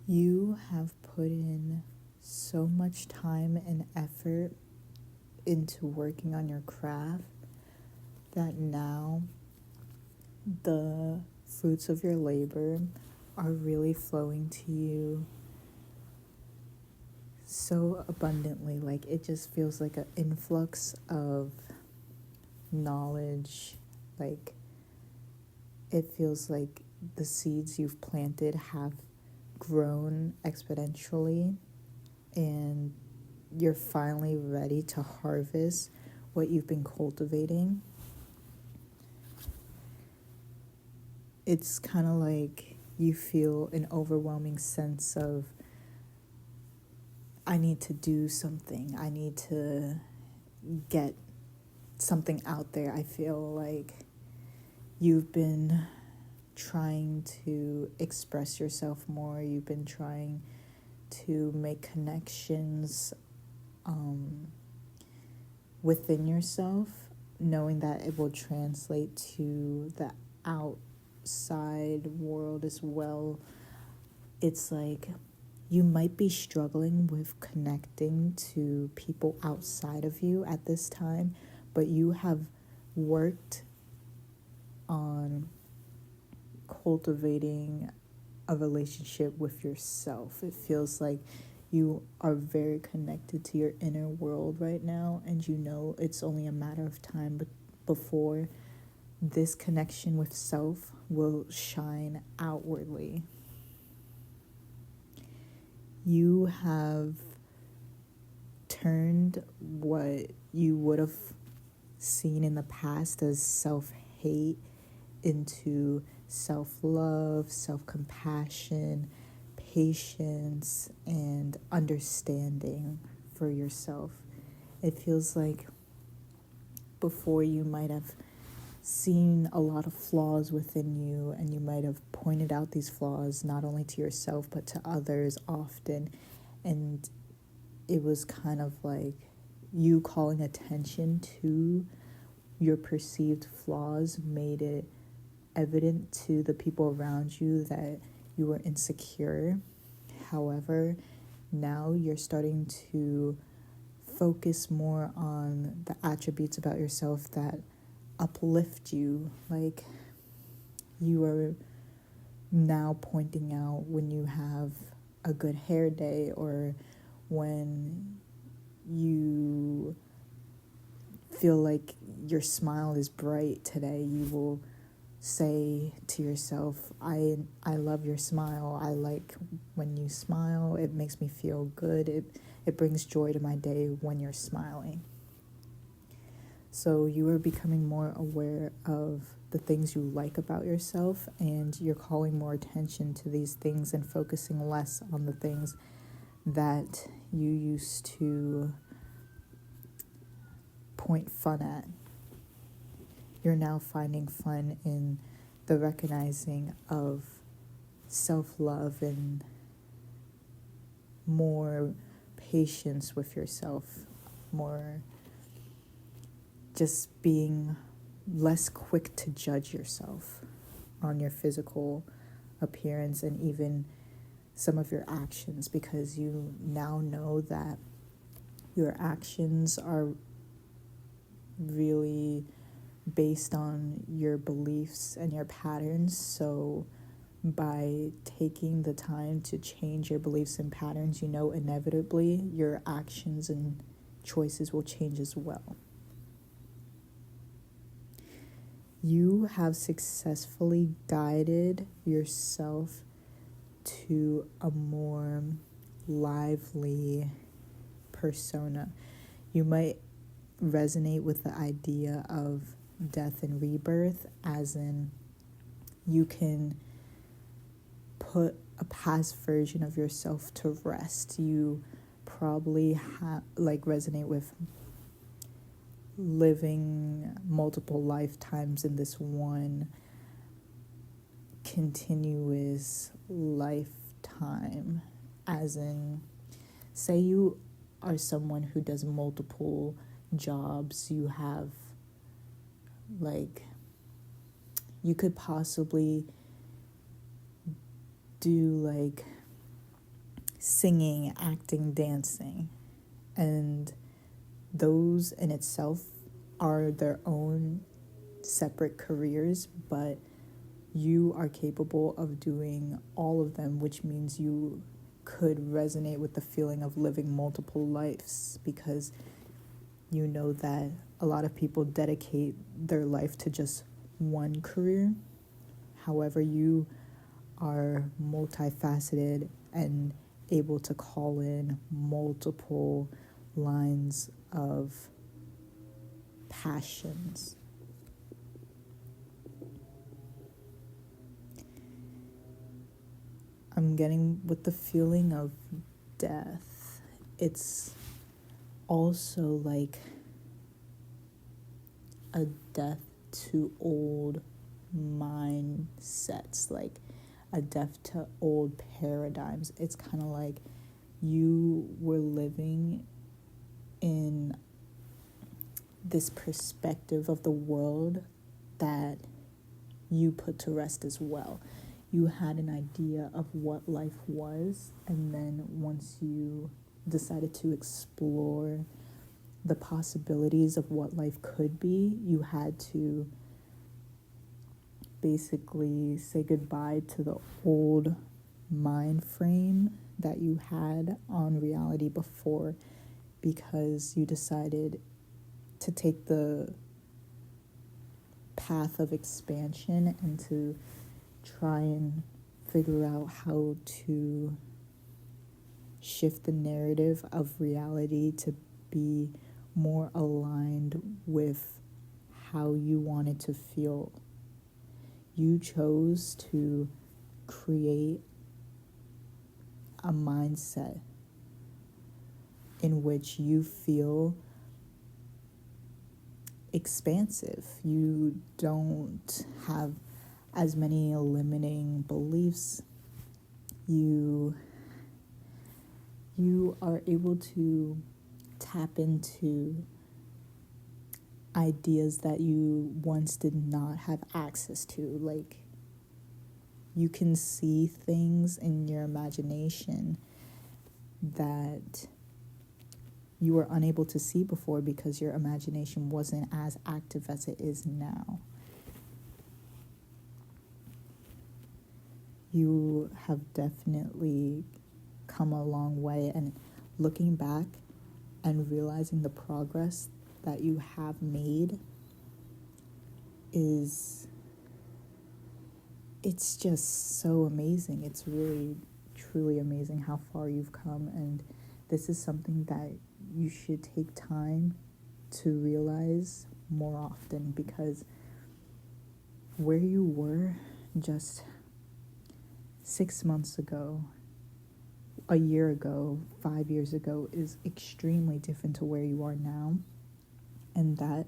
You have put in so much time and effort into working on your craft that now the fruits of your labor are really flowing to you so abundantly. Like, it just feels like an influx of knowledge. Like, it feels like the seeds you've planted have grown exponentially, and you're finally ready to harvest what you've been cultivating. It's kind of like you feel an overwhelming sense of, I need to do something. I need to get something out there. I feel like you've been trying to express yourself more. You've been trying to make connections within yourself, knowing that it will translate to the outside world as well. It's like you might be struggling with connecting to people outside of you at this time, but you have worked on cultivating a relationship with yourself. It feels like you are very connected to your inner world right now, and you know it's only a matter of time before this connection with self will shine outwardly. You have turned what you would have seen in the past as self-hate into self-love, self-compassion, patience, and understanding for yourself. It feels like before you might have seen a lot of flaws within you, and you might have pointed out these flaws not only to yourself but to others often, and it was kind of like you calling attention to your perceived flaws made it evident to the people around you that you were insecure. However, now you're starting to focus more on the attributes about yourself that uplift you. Like, you are now pointing out when you have a good hair day, or when you feel like your smile is bright today. You will say to yourself, I love your smile. I like when you smile. It makes me feel good. It brings joy to my day when you're smiling. So you are becoming more aware of the things you like about yourself, and you're calling more attention to these things and focusing less on the things that you used to point fun at. You're now finding fun in the recognizing of self-love and more patience with yourself, more just being less quick to judge yourself on your physical appearance and even some of your actions, because you now know that your actions are really based on your beliefs and your patterns. So by taking the time to change your beliefs and patterns, you know inevitably your actions and choices will change as well. You have successfully guided yourself to a more lively persona. You might resonate with the idea of death and rebirth, as in you can put a past version of yourself to rest. You probably resonate with living multiple lifetimes in this one continuous lifetime, as in, say you are someone who does multiple jobs. You have, like, you could possibly do like singing, acting, dancing. And those in itself are their own separate careers, but you are capable of doing all of them, which means you could resonate with the feeling of living multiple lives, because you know that a lot of people dedicate their life to just one career. However, you are multifaceted and able to call in multiple lines of passions. I'm getting with the feeling of death. It's also like a death to old mindsets, like a death to old paradigms. It's kind of like you were living in this perspective of the world that you put to rest as well. You had an idea of what life was, and then once you decided to explore the possibilities of what life could be, you had to basically say goodbye to the old mind frame that you had on reality before, because you decided to take the path of expansion and to try and figure out how to shift the narrative of reality to be more aligned with how you wanted to feel. You chose to create a mindset in which you feel expansive. You don't have as many limiting beliefs. You are able to tap into ideas that you once did not have access to. Like, you can see things in your imagination that you were unable to see before because your imagination wasn't as active as it is now. You have definitely come a long way, and looking back and realizing the progress that you have made it's just so amazing. It's really, truly amazing how far you've come, and this is something that you should take time to realize more often, because where you were just 6 months ago, a year ago, 5 years ago is extremely different to where you are now. And that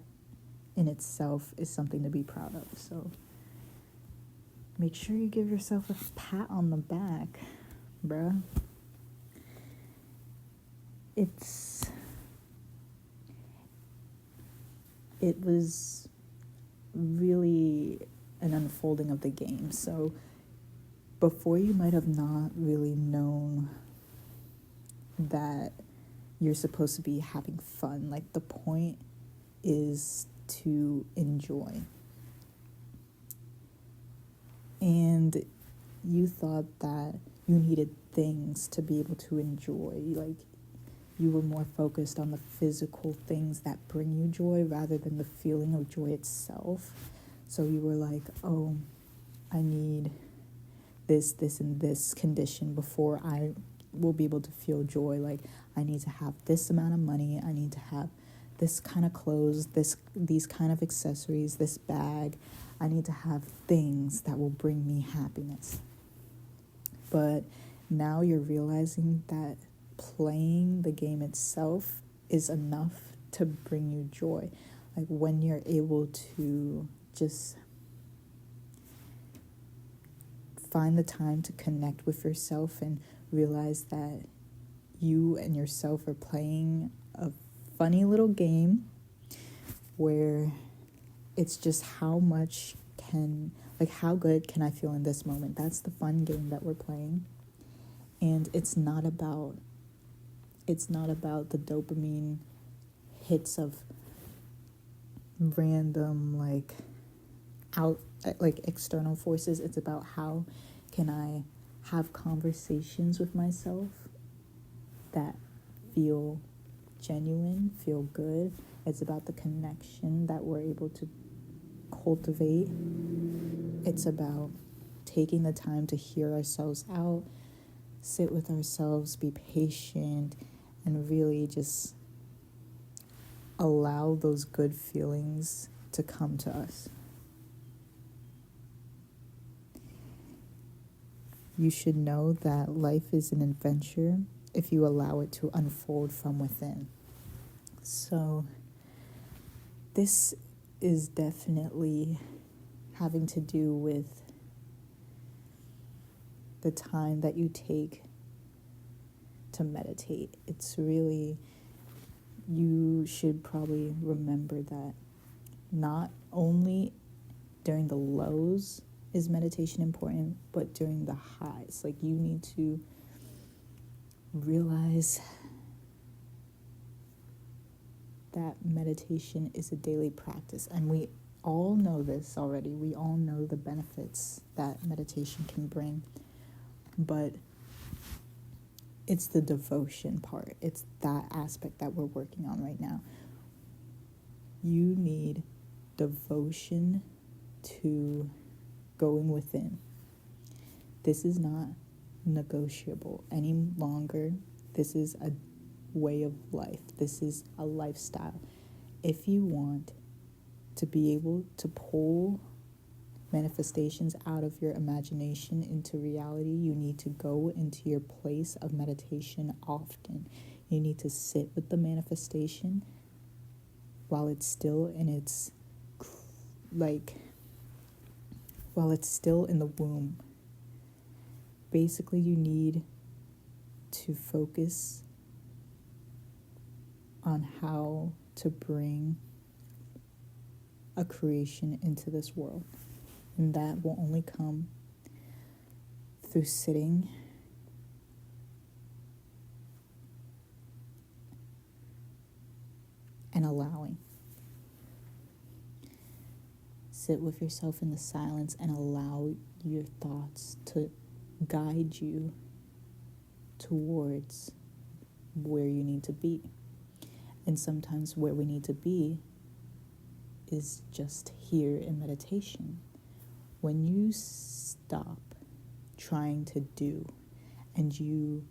in itself is something to be proud of. So make sure you give yourself a pat on the back, bruh. It was really an unfolding of the game. So before, you might have not really known that you're supposed to be having fun. Like, the point is to enjoy. And you thought that you needed things to be able to enjoy. Like, you were more focused on the physical things that bring you joy rather than the feeling of joy itself. So you were like, oh, I need this, and this condition before I will be able to feel joy. Like, I need to have this amount of money, I need to have this kind of clothes, these kind of accessories, this bag. I need to have things that will bring me happiness. But now you're realizing that playing the game itself is enough to bring you joy. Like, when you're able to just find the time to connect with yourself and realize that you and yourself are playing a funny little game where it's just how good can I feel in this moment. That's the fun game that we're playing. And it's not about the dopamine hits of random external forces. It's about how can I have conversations with myself that feel genuine, feel good. It's about the connection that we're able to cultivate. It's about taking the time to hear ourselves out, sit with ourselves, be patient, and really just allow those good feelings to come to us. You should know that life is an adventure if you allow it to unfold from within. So this is definitely having to do with the time that you take to meditate. It's really, you should probably remember that not only during the lows is meditation important, but during the highs. Like, you need to realize that meditation is a daily practice, and we all know this already. We all know the benefits that meditation can bring, but it's the devotion part. It's that aspect that we're working on right now. You need devotion to going within. This is not negotiable any longer. This is a way of life. This is a lifestyle. If you want to be able to pull manifestations out of your imagination into reality, you need to go into your place of meditation often. You need to sit with the manifestation while it's still in its while it's still in the womb. Basically, you need to focus on how to bring a creation into this world. And that will only come through sitting and allowing. Sit with yourself in the silence and allow your thoughts to guide you towards where you need to be. And sometimes where we need to be is just here in meditation. When you stop trying to do and you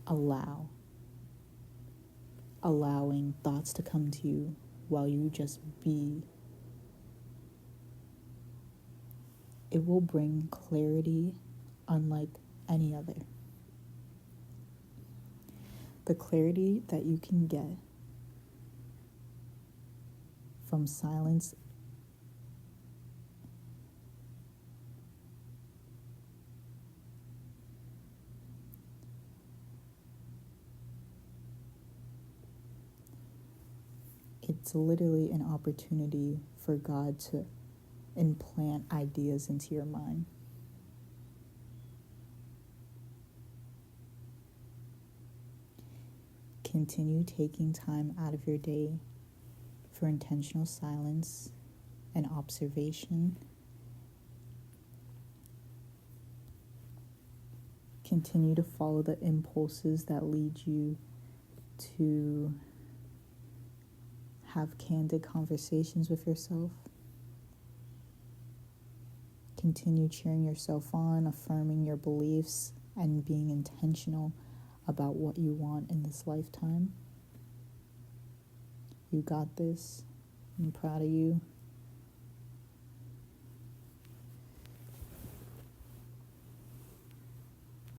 allowing thoughts to come to you while you just be, it will bring clarity unlike any other. The clarity that you can get from silence it's literally an opportunity for God to implant ideas into your mind. Continue taking time out of your day for intentional silence and observation. Continue to follow the impulses that lead you to have candid conversations with yourself. Continue cheering yourself on, affirming your beliefs, and being intentional about what you want in this lifetime. You got this. I'm proud of you.